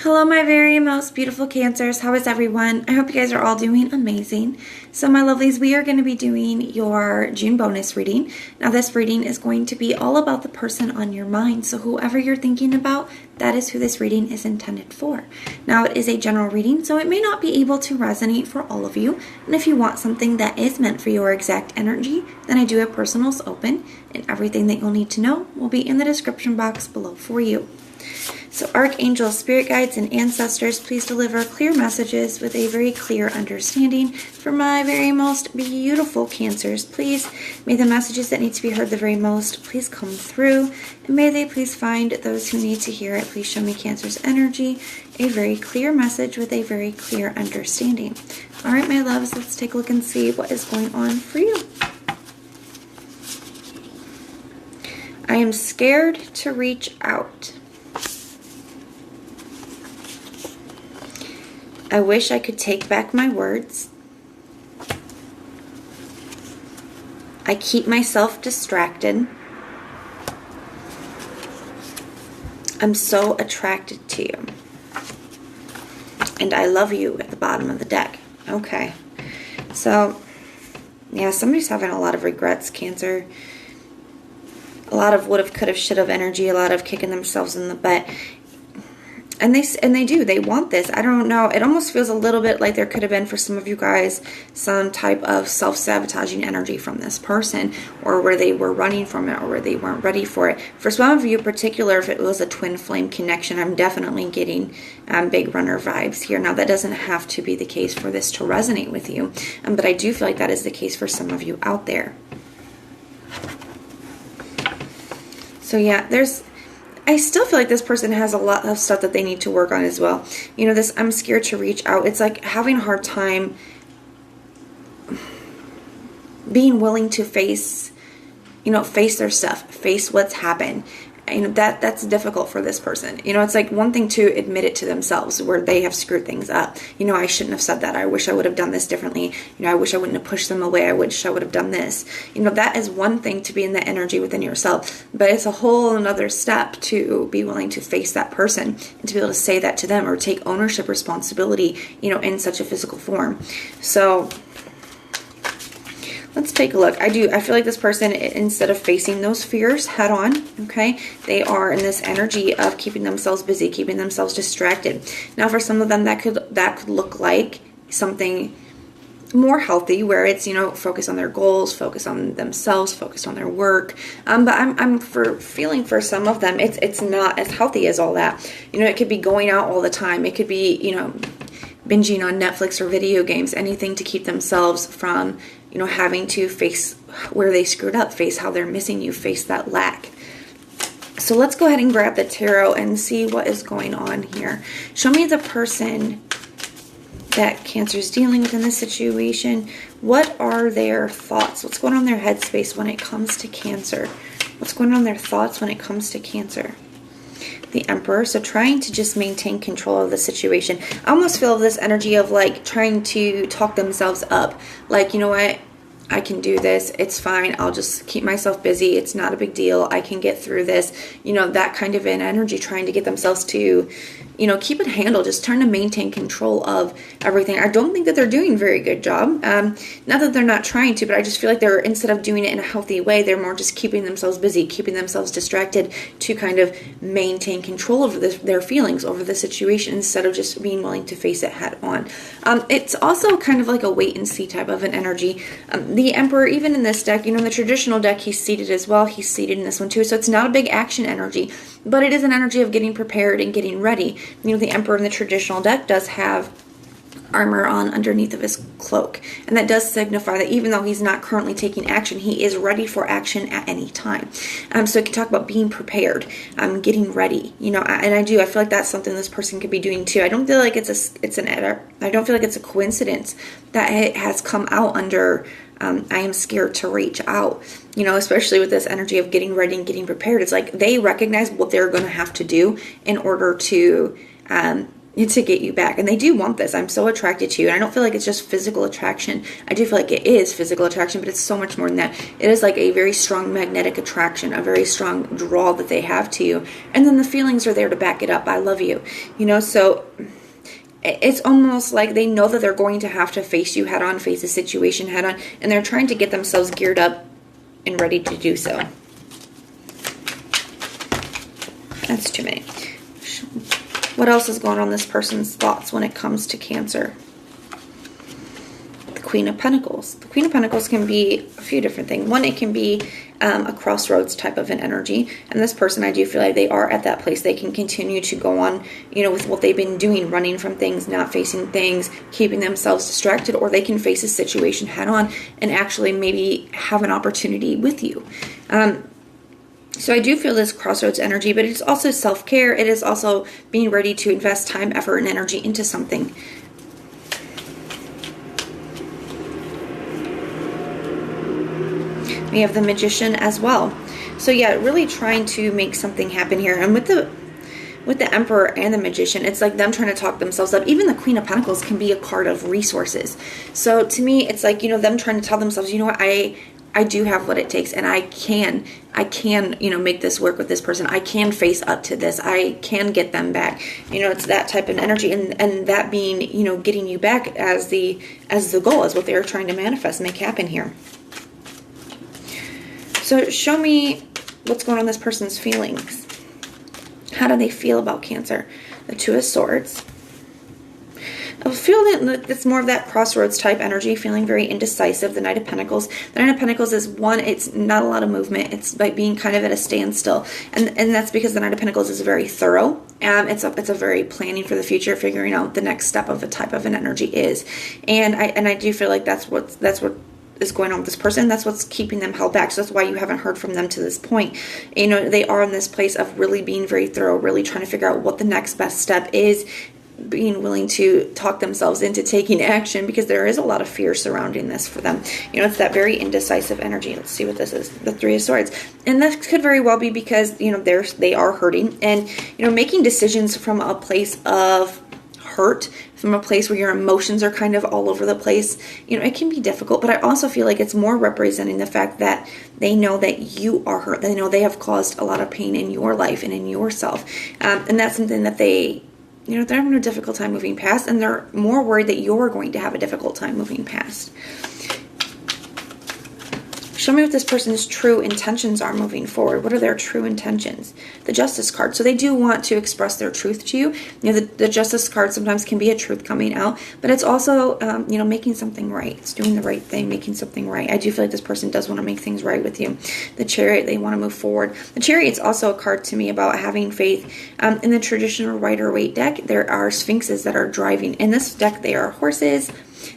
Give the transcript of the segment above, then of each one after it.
Hello, my very most beautiful Cancers. How is everyone? I hope you guys are all doing amazing. So, my lovelies, we are going to be doing your June bonus reading. Now, this reading is going to be all about the person on your mind. So, whoever you're thinking about, that is who this reading is intended for. Now, it is a general reading, so it may not be able to resonate for all of you. And if you want something that is meant for your exact energy, then I do have personals open, and everything that you'll need to know will be in the description box below for you. So archangels, spirit guides, and ancestors, please deliver clear messages with a very clear understanding for my very most beautiful Cancers. Please, may the messages that need to be heard the very most, please come through. And may they please find those who need to hear it. Please show me Cancer's energy, a very clear message with a very clear understanding. All right, my loves, let's take a look and see what is going on for you. I am scared to reach out. I wish I could take back my words. I keep myself distracted. I'm so attracted to you. And I love you at the bottom of the deck. Okay. So, yeah, somebody's having a lot of regrets, Cancer. A lot of would have, could have, should have energy. A lot of kicking themselves in the butt. And they do. They want this. I don't know. It almost feels a little bit like there could have been for some of you guys some type of self-sabotaging energy from this person, or where they were running from it, or where they weren't ready for it. For some of you in particular, if it was a twin flame connection, I'm definitely getting big runner vibes here. Now, that doesn't have to be the case for this to resonate with you, but I do feel like that is the case for some of you out there. So yeah, I still feel like this person has a lot of stuff that they need to work on as well. You know, this I'm scared to reach out. It's like having a hard time being willing to face their stuff, face what's happened. You know, that's difficult for this person. You know, it's like one thing to admit it to themselves where they have screwed things up. You know, I shouldn't have said that. I wish I would have done this differently. You know, I wish I wouldn't have pushed them away. I wish I would have done this. You know, that is one thing to be in the energy within yourself. But it's a whole another step to be willing to face that person and to be able to say that to them or take ownership, responsibility, you know, in such a physical form. So let's take a look. I feel like this person, instead of facing those fears head on, okay, they are in this energy of keeping themselves busy, keeping themselves distracted. Now, for some of them, that could look like something more healthy, where it's, you know, focus on their goals, focus on themselves, focus on their work. But I'm feeling for some of them, it's not as healthy as all that. You know, it could be going out all the time. It could be, you know, binging on Netflix or video games, anything to keep themselves from, you know, having to face where they screwed up, face how they're missing you, face that lack. So let's go ahead and grab the tarot and see what is going on here. Show me the person that Cancer is dealing with in this situation. What are their thoughts? What's going on in their headspace when it comes to Cancer? What's going on in their thoughts when it comes to Cancer? The Emperor, so trying to just maintain control of the situation. I almost feel this energy of like trying to talk themselves up. Like, you know what? I can do this. It's fine. I'll just keep myself busy. It's not a big deal. I can get through this. You know, that kind of an energy, trying to get themselves to, you know, keep it handled, just trying to maintain control of everything. I don't think that they're doing a very good job. Not that they're not trying to, but I just feel like they're, instead of doing it in a healthy way, they're more just keeping themselves busy, keeping themselves distracted to kind of maintain control over their feelings, over the situation, instead of just being willing to face it head on. It's also kind of like a wait and see type of an energy. The Emperor, even in this deck, you know, in the traditional deck, he's seated as well. He's seated in this one too. So it's not a big action energy, but it is an energy of getting prepared and getting ready. You know, the Emperor in the traditional deck does have armor on underneath of his cloak, and that does signify that even though he's not currently taking action, he is ready for action at any time. So it can talk about being prepared, getting ready, you know, and I feel like that's something this person could be doing too. I don't feel like I don't feel like it's a coincidence that it has come out under I am scared to reach out, you know, especially with this energy of getting ready and getting prepared. It's like they recognize what they're going to have to do in order to to get you back. And they do want this. I'm so attracted to you. And I don't feel like it's just physical attraction. I do feel like it is physical attraction, but it's so much more than that. It is like a very strong magnetic attraction, a very strong draw that they have to you. And then the feelings are there to back it up. I love you. So it's almost like they know that they're going to have to face you head on, face the situation head on, and they're trying to get themselves geared up and ready to do so. That's too many. What else is going on in this person's thoughts when it comes to Cancer? The Queen of Pentacles. The Queen of Pentacles can be a few different things. One, it can be a crossroads type of an energy. And this person, I do feel like they are at that place. They can continue to go on, with what they've been doing, running from things, not facing things, keeping themselves distracted, or they can face a situation head on and actually maybe have an opportunity with you. So I do feel this crossroads energy, but it's also self-care. It is also being ready to invest time, effort, and energy into something. We have the Magician as well. So yeah, really trying to make something happen here. And with the Emperor and the Magician, it's like them trying to talk themselves up. Even the Queen of Pentacles can be a card of resources. So to me, it's like, them trying to tell themselves, you know what, I do have what it takes, and I can, make this work with this person. I can face up to this. I can get them back. It's that type of energy, and that being, getting you back as the goal, is what they're trying to manifest, make happen here. So show me what's going on in this person's feelings. How do they feel about Cancer? The Two of Swords. I feel that it's more of that crossroads type energy, feeling very indecisive. The Knight of Pentacles. The Knight of Pentacles is one, it's not a lot of movement. It's like being kind of at a standstill. And that's because the Knight of Pentacles is very thorough. It's a very planning for the future, figuring out the next step of a type of an energy is. And I do feel like that's what is going on with this person. That's what's keeping them held back. So that's why you haven't heard from them to this point. They are in this place of really being very thorough, really trying to figure out what the next best step is, being willing to talk themselves into taking action, because there is a lot of fear surrounding this for them. It's that very indecisive energy. Let's see what this is. The Three of Swords. And that could very well be because, they are hurting and, making decisions from a place of hurt, from a place where your emotions are kind of all over the place. It can be difficult, but I also feel like it's more representing the fact that they know that you are hurt. They know they have caused a lot of pain in your life and in yourself. And that's something that they're having a difficult time moving past, and they're more worried that you're going to have a difficult time moving past. Show me what this person's true intentions are moving forward. What are their true intentions? The Justice card. So they do want to express their truth to you. The Justice card sometimes can be a truth coming out, but it's also, making something right. It's doing the right thing, making something right. I do feel like this person does want to make things right with you. The Chariot, they want to move forward. The Chariot's also a card to me about having faith. In the traditional Rider-Waite deck, there are Sphinxes that are driving. In this deck, they are horses.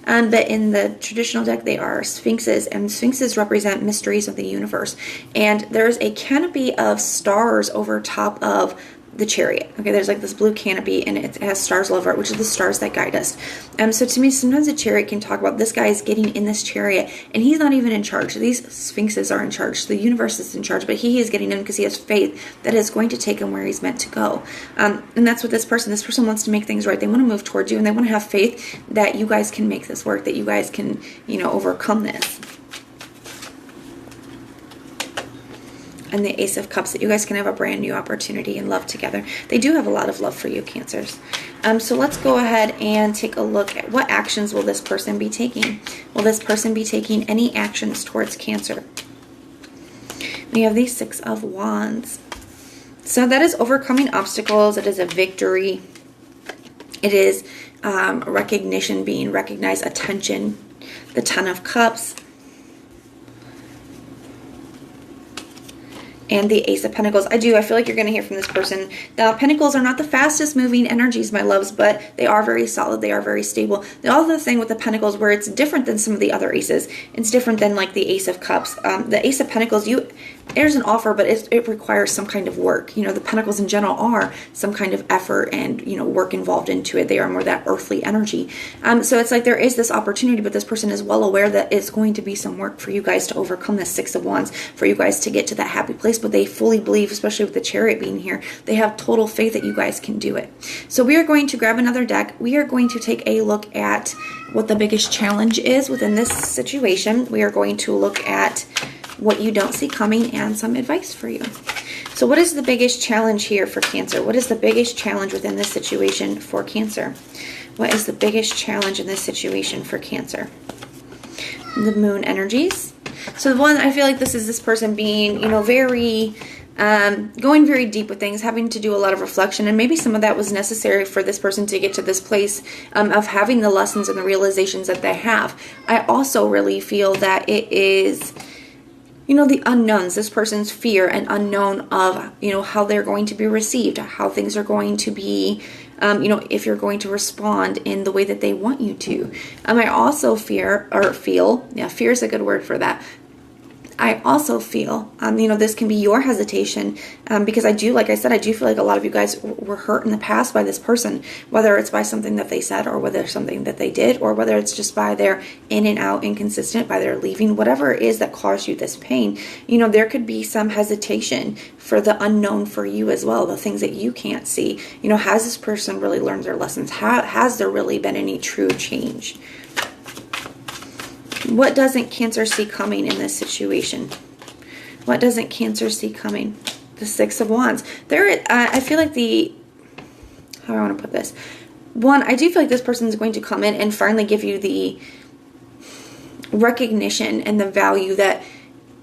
But in the traditional deck, they are Sphinxes, and Sphinxes represent mysteries of the universe. And there's a canopy of stars over top of the Chariot. Okay, there's like this blue canopy, and it has stars all over it, which is the stars that guide us. So to me, sometimes the Chariot can talk about this guy is getting in this chariot, and he's not even in charge. These Sphinxes are in charge. The universe is in charge, but he is getting in because he has faith that it's going to take him where he's meant to go. And that's what this person wants to make things right. They want to move towards you, and they want to have faith that you guys can make this work, that you guys can, overcome this. And the Ace of Cups, that you guys can have a brand new opportunity and love together. They do have a lot of love for you, Cancers. So let's go ahead and take a look at what actions will this person be taking. Will this person be taking any actions towards Cancer? We have the Six of Wands. So that is overcoming obstacles. It is a victory. It is recognition, being recognized, attention. The Ten of Cups. And the Ace of Pentacles. I feel like you're going to hear from this person. The Pentacles are not the fastest moving energies, my loves, but they are very solid. They are very stable. The other thing with the Pentacles, where it's different than some of the other Aces, it's different than like the Ace of Cups. The Ace of Pentacles, there's an offer, but it requires some kind of work. You know, the Pentacles in general are some kind of effort and, you know, work involved into it. They are more that earthly energy. So it's like there is this opportunity, but this person is well aware that it's going to be some work for you guys to overcome this Six of Wands, for you guys to get to that happy place. But they fully believe, especially with the Chariot being here, they have total faith that you guys can do it. So we are going to grab another deck. We are going to take a look at what the biggest challenge is within this situation. We are going to look at what you don't see coming and some advice for you. So what is the biggest challenge here for Cancer? What is the biggest challenge within this situation for Cancer? What is the biggest challenge in this situation for Cancer? The Moon energies. So the one, I feel like this is this person being, you know, very going very deep with things, having to do a lot of reflection, and maybe some of that was necessary for this person to get to this place of having the lessons and the realizations that they have. I also really feel that it is, you know, the unknowns, this person's fear and unknown of, you know, how they're going to be received, how things are going to be, you know, if you're going to respond in the way that they want you to. I also feel, fear is a good word for that. I also feel, you know, this can be your hesitation because I do, like I said, I do feel like a lot of you guys were hurt in the past by this person, whether it's by something that they said or whether it's something that they did or whether it's just by their in and out, inconsistent, by their leaving, whatever it is that caused you this pain. You know, there could be some hesitation for the unknown for you as well, the things that you can't see. You know, has this person really learned their lessons? Has there really been any true change? What doesn't Cancer see coming in this situation? What doesn't Cancer see coming? The Six of Wands. I feel like how do I want to put this? One, I do feel like this person is going to come in and finally give you the recognition and the value that,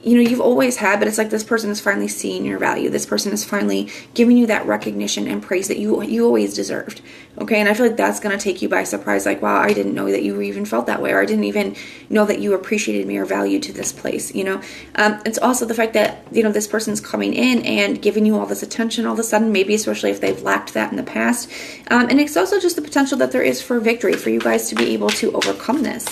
you know, you've always had, but it's like this person is finally seeing your value. This person is finally giving you that recognition and praise that you always deserved. Okay, and I feel like that's going to take you by surprise. Like, wow, I didn't know that you even felt that way, or I didn't even know that you appreciated me or valued to this place, you know. It's also the fact that, you know, this person's coming in and giving you all this attention all of a sudden, maybe especially if they've lacked that in the past. And it's also just the potential that there is for victory, for you guys to be able to overcome this.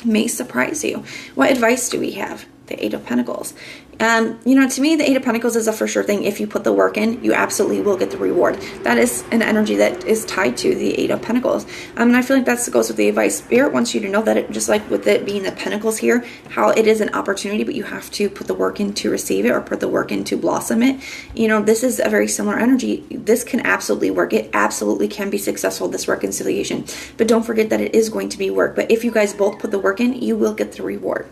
May surprise you. What advice do we have? The Eight of Pentacles. You know, to me, the Eight of Pentacles is a for sure thing. If you put the work in, you absolutely will get the reward. That is an energy that is tied to the Eight of Pentacles. And I feel like that goes with the advice. Spirit wants you to know that it, just like with it being the Pentacles here, how it is an opportunity, but you have to put the work in to receive it or put the work in to blossom it. You know, this is a very similar energy. This can absolutely work. It absolutely can be successful, this reconciliation. But don't forget that it is going to be work. But if you guys both put the work in, you will get the reward.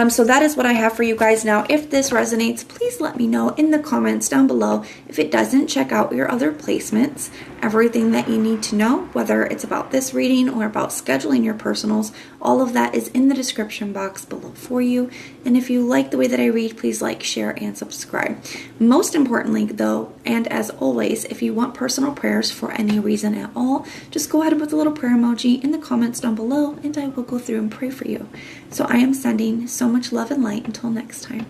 So that is what I have for you guys. Now, if this resonates, please let me know in the comments down below. If it doesn't, check out your other placements. Everything that you need to know, whether it's about this reading or about scheduling your personals, all of that is in the description box below for you. And if you like the way that I read, please like, share, and subscribe. Most importantly, though, and as always, if you want personal prayers for any reason at all, just go ahead and put the little prayer emoji in the comments down below, and I will go through and pray for you. So I am sending so much love and light until next time.